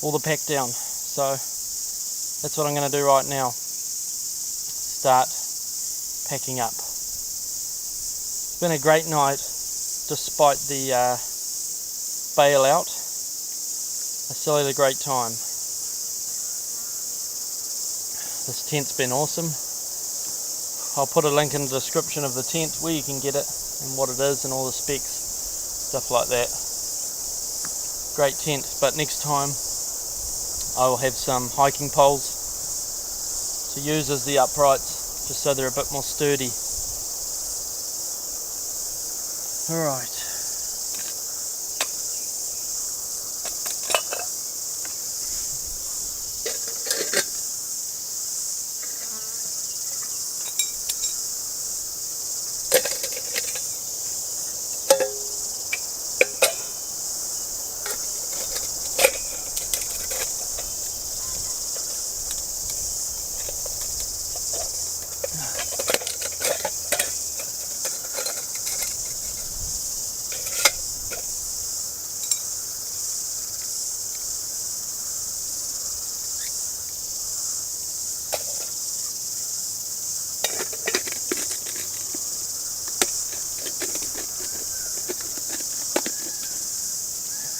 all the pack down. So that's what I'm going to do right now. Start packing up. It's been a great night despite the bailout. I still had a great time. This tent's been awesome. I'll put a link in the description of the tent where you can get it and what it is and all the specs, stuff like that. Great tent, but next time I will have some hiking poles to use as the uprights, just so they're a bit more sturdy. Alright.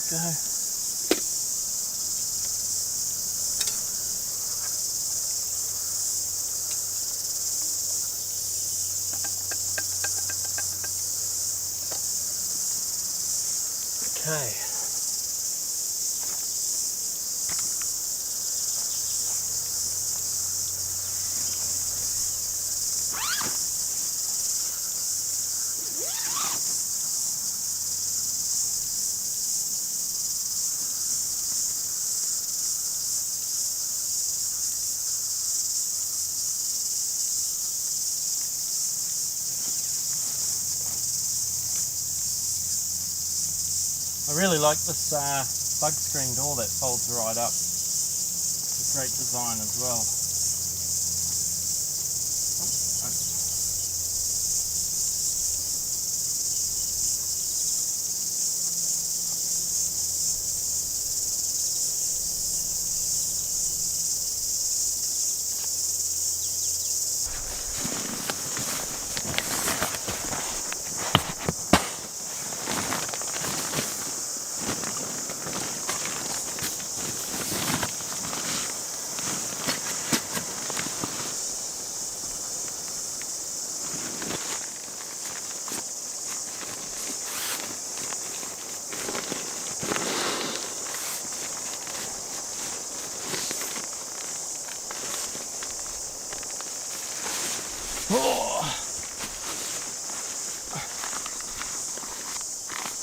Go. Okay. I really like this bug screen door that folds right up. It's a great design as well.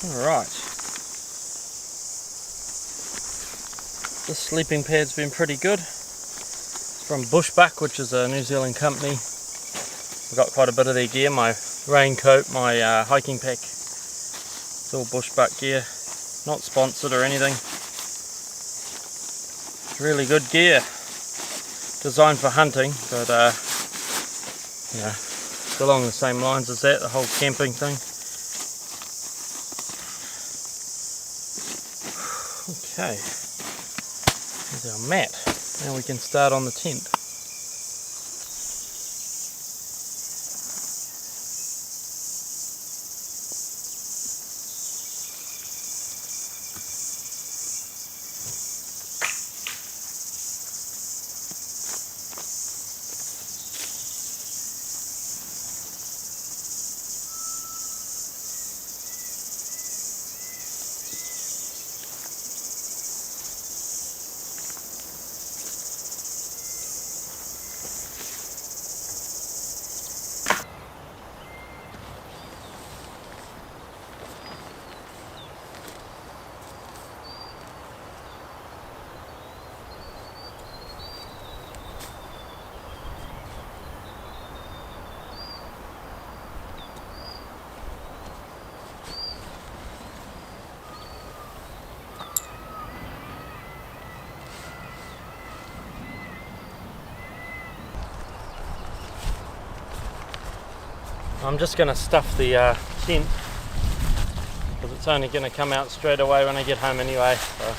Alright. The sleeping pad's been pretty good. It's from Bushbuck, which is a New Zealand company. I've got quite a bit of their gear, my raincoat, my hiking pack. It's all Bushbuck gear, not sponsored or anything. It's really good gear, designed for hunting, but yeah, it's along the same lines as that, the whole camping thing. Okay, here's our mat. Now we can start on the tent. I'm just going to stuff the tent because it's only going to come out straight away when I get home anyway. So.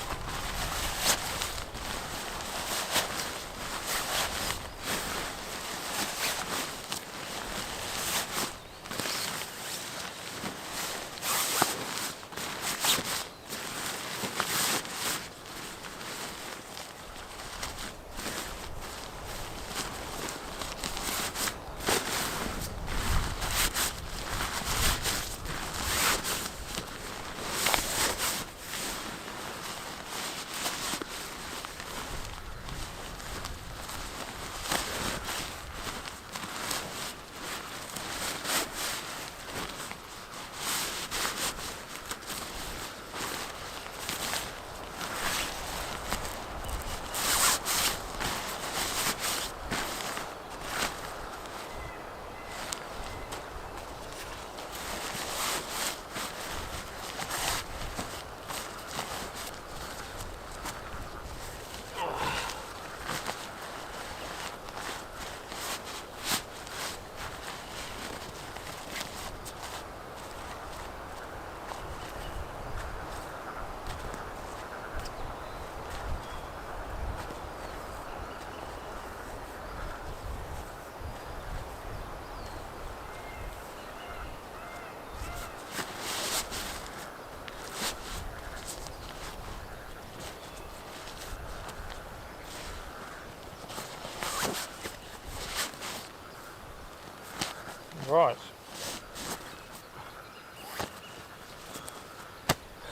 Right,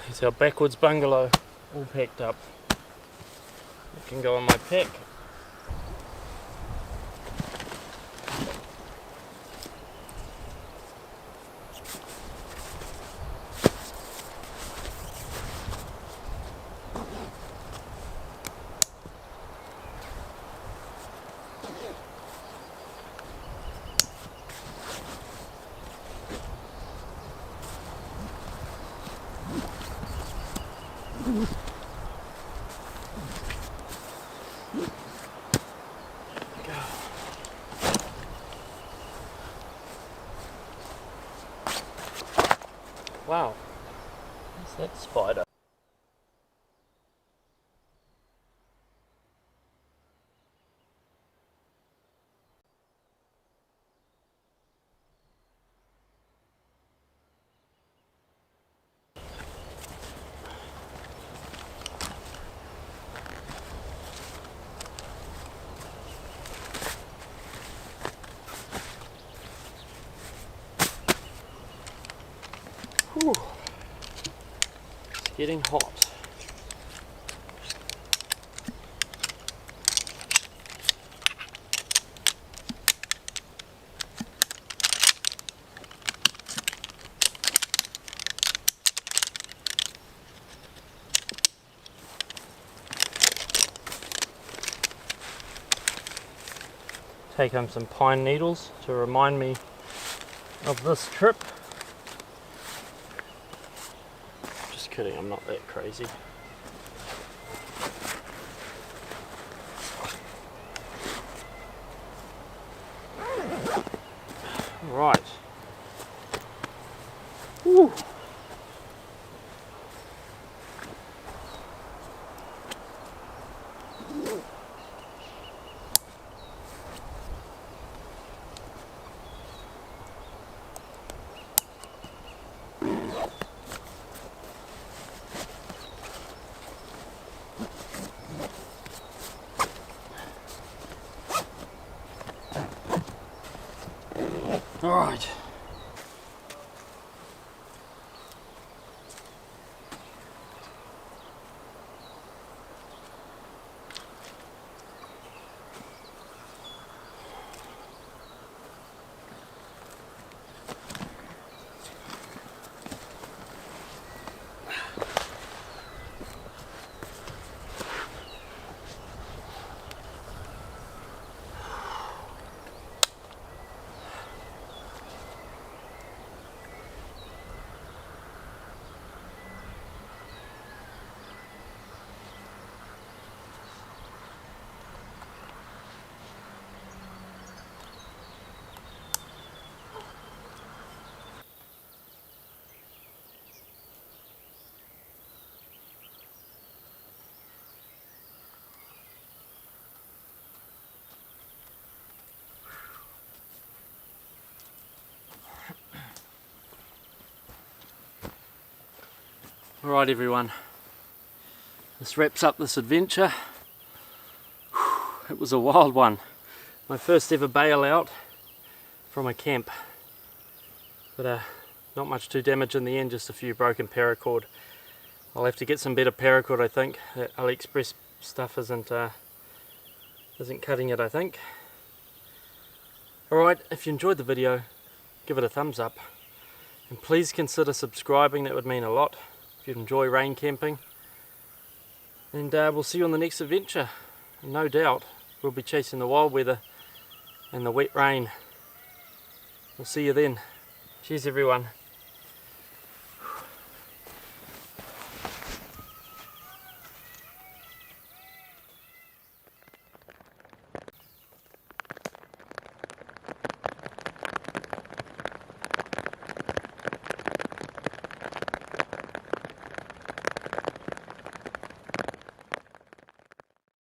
here's our backwards bungalow, all packed up. It can go on my pack. Wow, what's that spider? Whew. It's getting hot. take home some pine needles to remind me of this trip. Just kidding, I'm not that crazy. Right. Woo. All right. Alright everyone, this wraps up this adventure. It was a wild one. My first ever bail out from a camp. But not much too damage in the end, just a few broken paracord. I'll have to get some better paracord I think. That AliExpress stuff isn't cutting it I think. Alright, if you enjoyed the video, give it a thumbs up. And please consider subscribing, that would mean a lot. If you enjoy rain camping, and we'll see you on the next adventure. No doubt we'll be chasing the wild weather and the wet rain. We'll see you then. Cheers everyone.